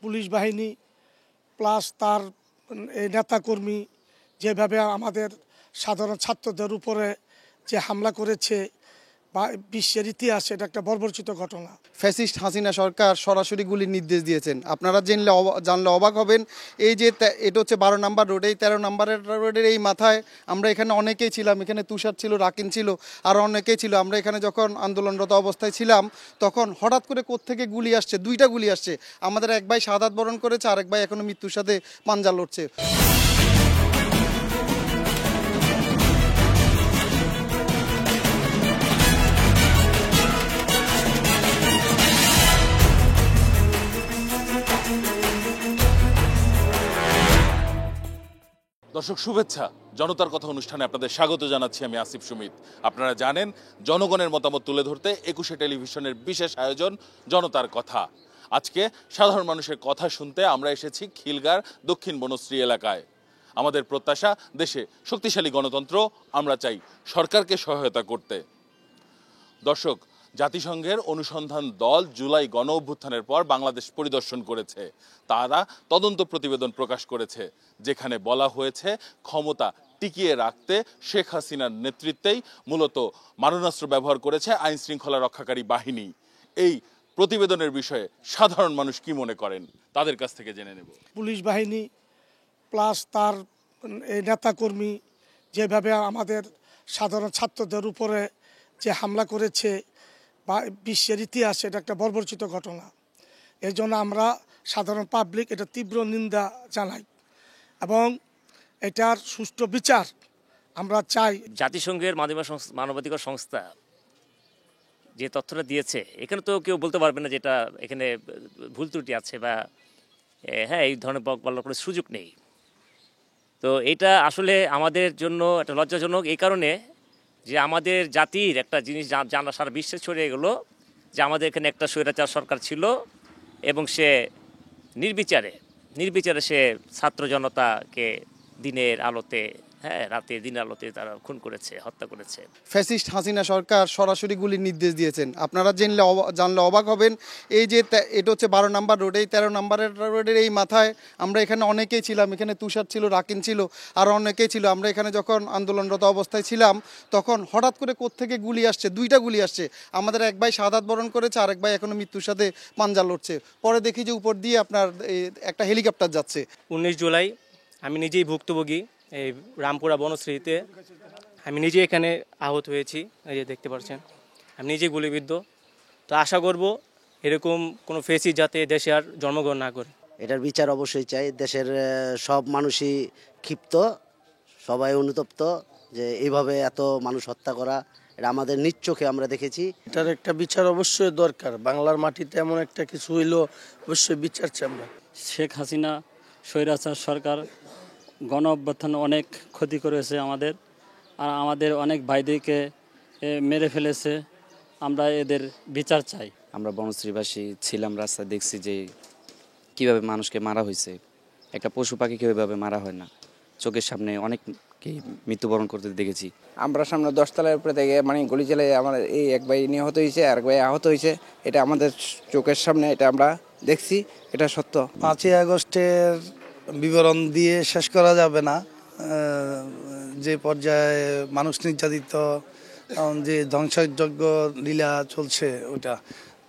Police বাহিনী plus তার এই নেতাকর্মী যেভাবে আমাদের সাধারণ ছাত্রদের উপরে যে হামলা করেছে বা বিশ্বের ইতিহাসে এটা একটা বর্বরচিত ঘটনা। ফ্যাসিস্ট হাসিনা সরকার সরাসরি গুলির নির্দেশ দিয়েছেন। আপনারা জানলে অবাক হবেন। এই যে এটা হচ্ছে 12 নম্বর রোড, এই 13 নম্বরের রোডের এই মাথায় আমরা এখানে অনেকেই ছিলাম। এখানে তুষার ছিল, রাকিন ছিল, আর অনেকেই ছিল। আমরা এখানে যখন আন্দোলনরত অবস্থায় ছিলাম তখন হঠাৎ করে কোত্থেকে গুলি আসছে, 2টা গুলি আসছে। আমাদের এক ভাই শাহাদাত বরণ করেছে, আরেক ভাই এখনো মৃত্যুর সাথে পাঞ্জা লড়ছে। দর্শক শুভেচ্ছা, জনতার কথা অনুষ্ঠানে আপনাদের স্বাগত জানাচ্ছি। আমি আসিফ সুমিত। আপনারা জানেন জনগণের মতামত তুলে ধরতে 21শে টেলিভিশনের বিশেষ আয়োজন জনতার কথা। আজকে সাধারণ মানুষের কথা শুনতে আমরা এসেছি খিলগাঁর দক্ষিণ বনশ্রী এলাকায়। আমাদের প্রত্যাশা দেশে শক্তিশালী গণতন্ত্র, আমরা চাই সরকারকে সহায়তা করতে। দর্শক, জাতিসংঘের অনুসন্ধান দল জুলাই গণ অভ্যুত্থানের পর বাংলাদেশ পরিদর্শন করেছে। তারা তদন্ত প্রতিবেদন প্রকাশ করেছে, যেখানে বলা হয়েছে ক্ষমতা টিকিয়ে রাখতে শেখ হাসিনার নেতৃত্বেই মূলত মারণাস্ত্র ব্যবহার করেছে আইন শৃঙ্খলা রক্ষাকারী বাহিনী। এই প্রতিবেদনের বিষয়ে সাধারণ মানুষ কি মনে করেন তাদের কাছ থেকে জেনে নেব। পুলিশ বাহিনী প্লাস তার এই নেতাকর্মী যেভাবে আমাদের সাধারণ ছাত্রদের উপরে যে হামলা করেছে বা বিশ্বের ইতিহাসে এটা একটা বর্বরচিত ঘটনা। এই জন্য আমরা সাধারণ পাবলিক এটা তীব্র নিন্দা জানাই এবং এটার সুষ্ঠু বিচার আমরা চাই। জাতিসংঘের মানবাধিকার সংস্থা যে তথ্যটা দিয়েছে, এখানে তো কেউ বলতে পারবে না যেটা এখানে ভুল ত্রুটি আছে বা হ্যাঁ এই ধরনের বলার কোনো সুযোগ নেই। তো এটা আসলে আমাদের জন্য একটা লজ্জাজনক এই কারণে যে আমাদের জাতির একটা জিনিস জানা সারা বিশ্বে ছড়িয়ে গেলো যে আমাদের এখানে একটা স্বৈরাচার সরকার ছিল এবং সে নির্বিচারে সে ছাত্র জনতাকে দিনের আলোতে দিনের আলোতে তারা খুন করেছে, হত্যা করেছে। ফ্যাসিস্ট হাসিনা সরকার সরাসরি গুলির নির্দেশ দিয়েছেন। আপনারা জানলে অবাক হবেন। এই যে এটা হচ্ছে 12 নম্বর রোড, এই 13 নম্বরের রোডের এই মাথায় আমরা এখানে অনেকেই ছিলাম। এখানে তুষার ছিল, রাকিন ছিল, আর অনেকেই ছিল। আমরা এখানে যখন আন্দোলনরত অবস্থায় ছিলাম তখন হঠাৎ করে কোত্থেকে গুলি আসছে, 2টা গুলি আসছে। আমাদের এক ভাই শাহাদাত বরণ করেছে, আরেক ভাই এখনো মৃত্যুর সাথে পাঞ্জা লড়ছে। পরে দেখি যে উপর দিয়ে আপনার একটা হেলিকপ্টার যাচ্ছে। 19 জুলাই আমি নিজেই ভুক্তভোগী। এই রামপুরা বনশ্রীতে আমি নিজে এখানে আহত হয়েছি, এই যে দেখতে পাচ্ছেন আমি নিজে গুলিবিদ্ধ। তো আশা করব এরকম কোনো ফেসি যাতে দেশে আর জন্মগ্রহণ না করে। এটার বিচার অবশ্যই চাই। দেশের সব মানুষই ক্ষিপ্ত, সবাই অনুতপ্ত যে এইভাবে এত মানুষ হত্যা করা, এটা আমাদের নিজ চোখে আমরা দেখেছি। এটার একটা বিচার অবশ্যই দরকার। বাংলার মাটিতে এমন একটা কিছু হইলো, অবশ্যই বিচার চাই আমরা। শেখ হাসিনা স্বৈরাচার সরকার গণ অভ্যুত্থান অনেক ক্ষতি করেছে আমাদের, আর আমাদের অনেক ভাইদেরকে মেরে ফেলেছে। আমরা এদের বিচার চাই। আমরা বনশ্রীবাসী ছিলাম, রাস্তা দেখছি যে কিভাবে মানুষকে মারা হয়েছে। একটা পশু পাখিকে ওইভাবে মারা হয় না, চোখের সামনে অনেককে মৃত্যুবরণ করতে দেখেছি। আমরা সামনে 10 তলার উপরে থেকে গুলি চালিয়ে আমার এই এক ভাই নিহত হয়েছে, আর এক ভাই আহত হয়েছে। এটা আমাদের চোখের সামনে, এটা আমরা দেখছি, এটা সত্য। 5ই আগস্টের বিবরণ দিয়ে শেষ করা যাবে না। যে পর্যায়ে মানুষ নির্যাতিত, যে ধ্বংসযজ্ঞ লীলা চলছে ওটা,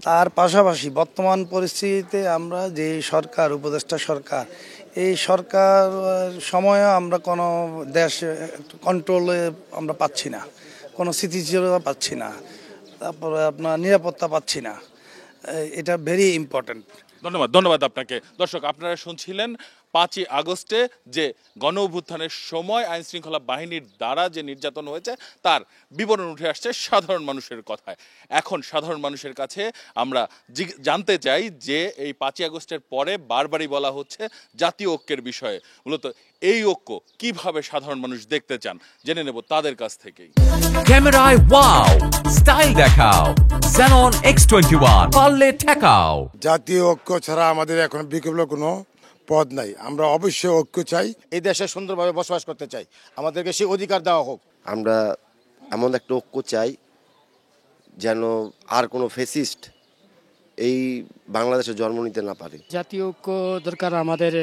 তার পাশাপাশি বর্তমান পরিস্থিতিতে আমরা যে সরকার, উপদেষ্টা সরকার, এই সরকার সময়ও আমরা কোনো দেশ কন্ট্রোলে আমরা পাচ্ছি না, কোনো স্থিতিশীলতা পাচ্ছি না, তারপরে আপনার নিরাপত্তা পাচ্ছি না। এটা ভেরি ইম্পর্ট্যান্ট। ধন্যবাদ আপনাকে। দর্শক, আপনারা শুনছিলেন 5ই আগস্টে যে গণ অভ্যুত্থানের সময় আইন শৃঙ্খলা বাহিনীর দ্বারা যে নির্যাতন হয়েছে তার বিবরণ উঠে আসছে সাধারণ মানুষের কথায়। এখন সাধারণ মানুষের কাছে আমরা জানতে চাই যে এই 5ই আগস্টের পরে বারবারই বলা হচ্ছে জাতীয় ঐক্যের বিষয়ে, মূলত এই ঐক্য কিভাবে সাধারণ মানুষ দেখতে চান জেনে নেব তাদের কাছ থেকেই। ক্যামেরায় ওয়াও, স্টাইল দেখাও, Xenon X21 পারলে ঠেকাও। জাতীয় ঐক্য ছাড়া আমাদের এখন বিকল্প কোনো পদ নাই। আমরা অবশ্যই ঐক্য চাই, এই দেশে সুন্দরভাবে বসবাস করতে চাই, আমাদেরকে সেই অধিকার দেওয়া হোক। আমরা এমন একটা ঐক্য চাই যেন আর কোনো ফ্যাসিস্ট এই বাংলাদেশে জন্ম নিতে না পারে। জাতীয় ঐক্য দরকার আমাদের,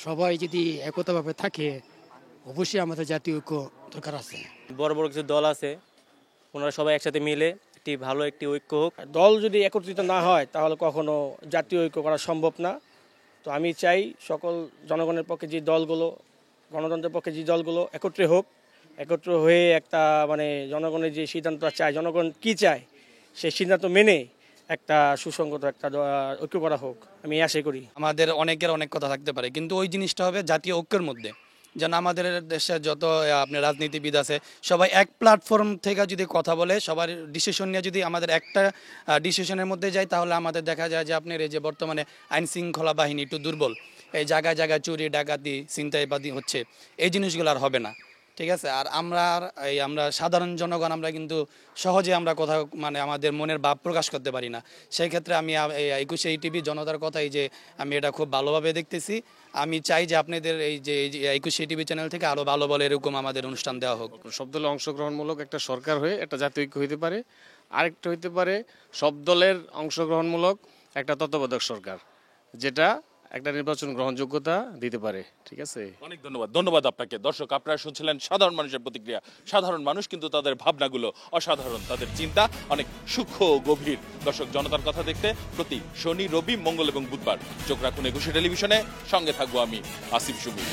সবাই যদি একতাভাবে থাকে অবশ্যই আমাদের জাতীয় ঐক্য দরকার আছে। বড় বড় কিছু দল আছে, ওনারা সবাই একসাথে মিলে একটি ভালো একটি ঐক্য হোক। দল যদি একত্রিত না হয় তাহলে কখনো জাতীয় ঐক্য করা সম্ভব না। তো আমি চাই সকল জনগণের পক্ষে যে দলগুলো, গণতন্ত্রের পক্ষে যে দলগুলো একত্রে হোক, একত্র হয়ে একটা মানে জনগণের যে সিদ্ধান্ত চায়, জনগণ কি চায় সেই সিদ্ধান্ত মেনে একটা সুসংগত একটা ঐক্য করা হোক, আমি আশা করি। আমাদের অনেকের অনেক কথা থাকতে পারে, কিন্তু ওই জিনিসটা হবে জাতীয় ঐক্যের মধ্যে, যেন আমাদের দেশে যত আপনার রাজনীতিবিদ আছে সবাই এক প্ল্যাটফর্ম থেকে যদি কথা বলে, সবার ডিসিশন নিয়ে যদি আমাদের একটা ডিসিশনের মধ্যে যায়, তাহলে আমাদের দেখা যায় যে আপনার এই যে বর্তমানে আইন শৃঙ্খলা বাহিনী একটু দুর্বল, এই জায়গায় জায়গায় চুরি ডাকাতি ছিনতাইবাদী হচ্ছে, এই জিনিসগুলো আর হবে না। ঠিক আছে। আর আমরা সাধারণ জনগণ আমরা কিন্তু সহজে আমরা কথা মানে আমাদের মনের ভাব প্রকাশ করতে পারি না। সেই ক্ষেত্রে আমি 21 টিভি জনতার কথাই যে আমি এটা খুব ভালোভাবে দেখতেছি। আমি চাই যে আপনাদের এই যে 21 টিভি চ্যানেল থেকে আরো ভালো ভালো এরকম আমাদের অনুষ্ঠান দেওয়া হোক। সব দলের অংশগ্রহণমূলক একটা সরকার হয়ে একটা জাতীয় ঐক্য হইতে পারে, আরেকটা হইতে পারে সব দলের অংশগ্রহণমূলক একটা তত্ত্বাবধায়ক সরকার, যেটা একটা নির্বাচন গ্রহণযোগ্যতা দিতে পারে। ঠিক আছে, অনেক ধন্যবাদ আপনাকে। দর্শক, আপনারা শুনছিলেন সাধারণ মানুষের প্রতিক্রিয়া। সাধারণ মানুষ কিন্তু তাদের ভাবনাগুলো অসাধারণ, তাদের চিন্তা অনেক সূক্ষ্ম ও গভীর। দর্শক, জনতার কথা দেখতে প্রতি শনি, রবি, মঙ্গল এবং বুধবার চোখ রাখুন 21 টেলিভিশনে। সঙ্গে থাকবো আমি আসিফ সুমিত।